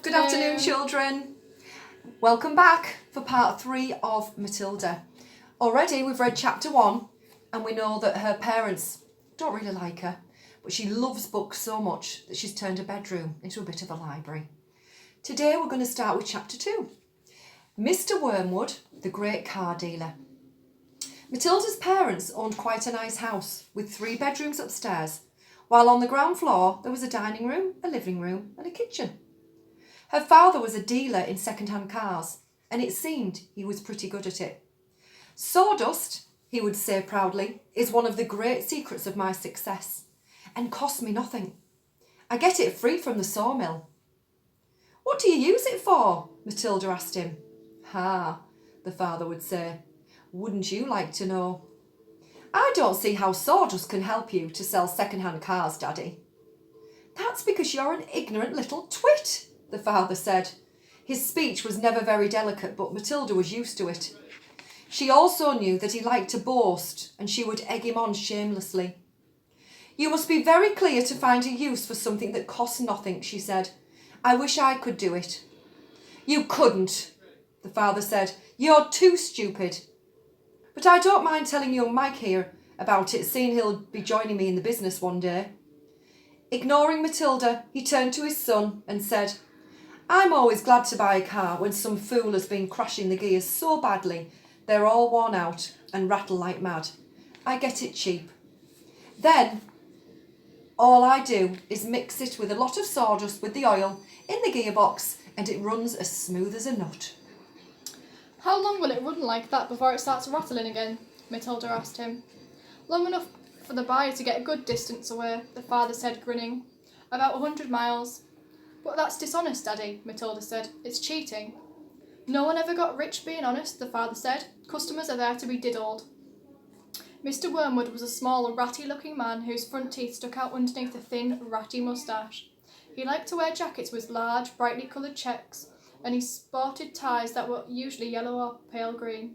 Good afternoon, children. Welcome back for part 3 of Matilda. Already we've read chapter 1 and we know that her parents don't really like her, but she loves books so much that she's turned her bedroom into a bit of a library. Today we're going to start with chapter 2. Mr. Wormwood, the great car dealer. Matilda's parents owned quite a nice house with 3 bedrooms upstairs, while on the ground floor there was a dining room, a living room and a kitchen. Her father was a dealer in second-hand cars, and it seemed he was pretty good at it. Sawdust, he would say proudly, is one of the great secrets of my success, and costs me nothing. I get it free from the sawmill. What do you use it for? Matilda asked him. Ha, the father would say. Wouldn't you like to know? I don't see how sawdust can help you to sell second-hand cars, Daddy. That's because you're an ignorant little twit, the father said. His speech was never very delicate, but Matilda was used to it. She also knew that he liked to boast, and she would egg him on shamelessly. You must be very clear to find a use for something that costs nothing, she said. I wish I could do it. You couldn't, the father said. You're too stupid. But I don't mind telling young Mike here about it, seeing he'll be joining me in the business one day. Ignoring Matilda, he turned to his son and said, I'm always glad to buy a car when some fool has been crashing the gears so badly they're all worn out and rattle like mad. I get it cheap. Then all I do is mix it with a lot of sawdust with the oil in the gearbox and it runs as smooth as a nut. How long will it run like that before it starts rattling again? Matilda asked him. Long enough for the buyer to get a good distance away, the father said, grinning. About 100 miles. But that's dishonest, Daddy, Matilda said. It's cheating. No one ever got rich being honest, the father said. Customers are there to be diddled. Mr. Wormwood was a small, ratty-looking man whose front teeth stuck out underneath a thin, ratty moustache. He liked to wear jackets with large, brightly coloured checks, and he sported ties that were usually yellow or pale green.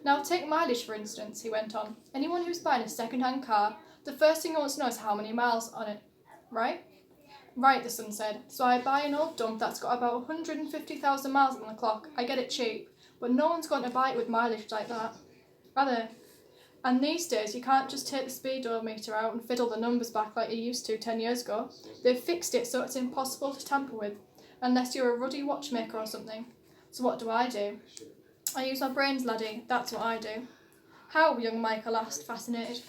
Now take mileage, for instance, he went on. Anyone who's buying a second-hand car, the first thing he wants to know is how many miles on it, right? Right, the son said. So I buy an old dump that's got about 150,000 miles on the clock. I get it cheap, but no one's going to buy it with mileage like that, are they? And these days, you can't just take the speedometer out and fiddle the numbers back like you used to 10 years ago. They've fixed it so it's impossible to tamper with, unless you're a ruddy watchmaker or something. So what do? I use my brains, laddie, that's what I do. How? Young Michael asked, fascinated.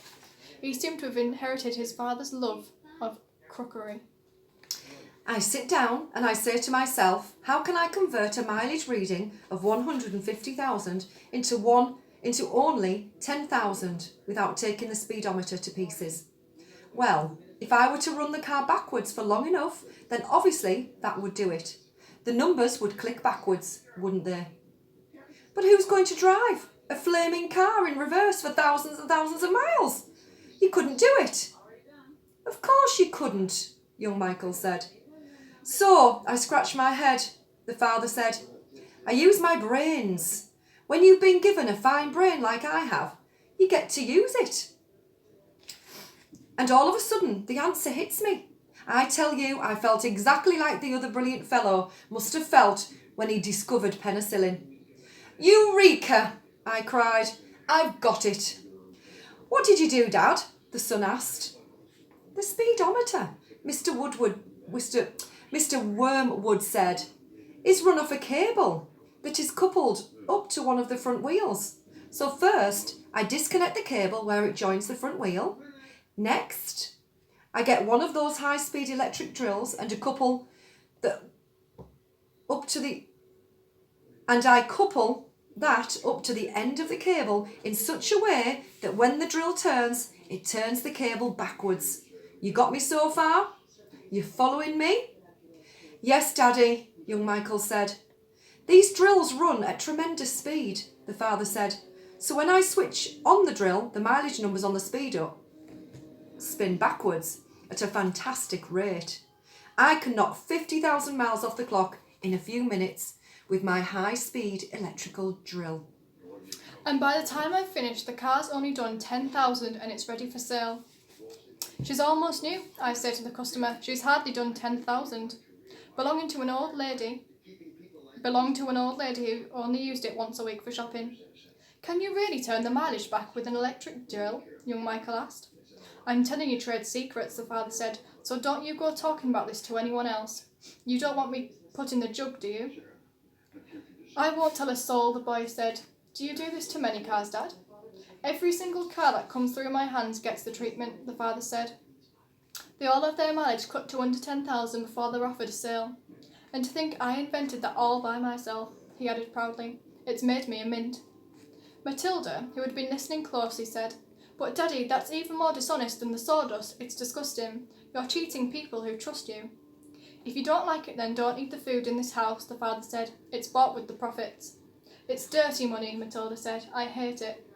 He seemed to have inherited his father's love of crookery. I sit down and I say to myself, how can I convert a mileage reading of 150,000 into only 10,000 without taking the speedometer to pieces? Well, if I were to run the car backwards for long enough, then obviously that would do it. The numbers would click backwards, wouldn't they? But who's going to drive a flaming car in reverse for thousands and thousands of miles? You couldn't do it. Of course you couldn't, young Michael said. So I scratch my head, the father said. I use my brains. When you've been given a fine brain like I have, you get to use it. And all of a sudden, the answer hits me. I tell you, I felt exactly like the other brilliant fellow must have felt when he discovered penicillin. Eureka! I cried. I've got it. What did you do, Dad? The son asked. The speedometer, Mr. Wormwood said, is run off a cable that is coupled up to one of the front wheels. So first, I disconnect the cable where it joins the front wheel. Next, I get one of those high-speed electric drills and I couple that up to the end of the cable in such a way that when the drill turns, it turns the cable backwards. You got me so far? You following me? Yes, Daddy, young Michael said. These drills run at tremendous speed, the father said. So when I switch on the drill, the mileage numbers on the speedo spin backwards at a fantastic rate. I can knock 50,000 miles off the clock in a few minutes with my high-speed electrical drill. And by the time I've finished, the car's only done 10,000 and it's ready for sale. She's almost new, I say to the customer. She's hardly done 10,000. belonged to an old lady who only used it once a week for shopping. Can you really turn the mileage back with an electric drill? Young Michael asked. I'm telling you trade secrets, the father said, so don't you go talking about this to anyone else. You don't want me put in the jug, do you? I won't tell a soul, the boy said. Do you do this to many cars, Dad? Every single car that comes through my hands gets the treatment, the father said. They all have their mileage cut to under 10,000 before they're offered a sale. And to think I invented that all by myself, he added proudly. It's made me a mint. Matilda, who had been listening closely, said, But Daddy, that's even more dishonest than the sawdust. It's disgusting. You're cheating people who trust you. If you don't like it, then don't eat the food in this house, the father said. It's bought with the profits. It's dirty money, Matilda said. I hate it.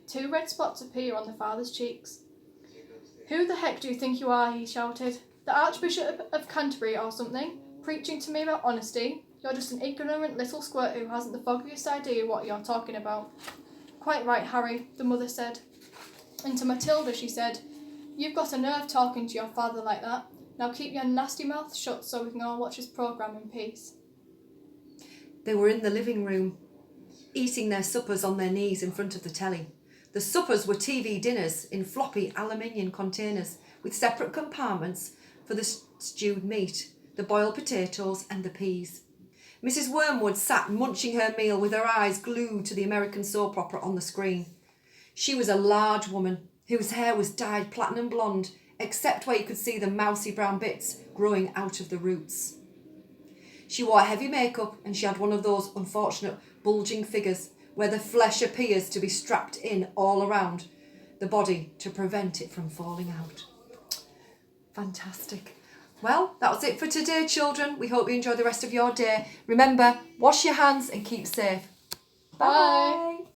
2 red spots appear on the father's cheeks. Who the heck do you think you are? He shouted. The Archbishop of Canterbury or something? Preaching to me about honesty? You're just an ignorant little squirt who hasn't the foggiest idea what you're talking about. Quite right, Harry, the mother said. And to Matilda she said, You've got a nerve talking to your father like that. Now keep your nasty mouth shut so we can all watch his programme in peace. They were in the living room, eating their suppers on their knees in front of the telly. The suppers were TV dinners in floppy aluminium containers with separate compartments for the stewed meat, the boiled potatoes and the peas. Mrs. Wormwood sat munching her meal with her eyes glued to the American soap opera on the screen. She was a large woman whose hair was dyed platinum blonde, except where you could see the mousy brown bits growing out of the roots. She wore heavy makeup and she had one of those unfortunate bulging figures where the flesh appears to be strapped in all around the body to prevent it from falling out. Fantastic. Well, that was it for today, children. We hope you enjoy the rest of your day. Remember, wash your hands and keep safe. Bye.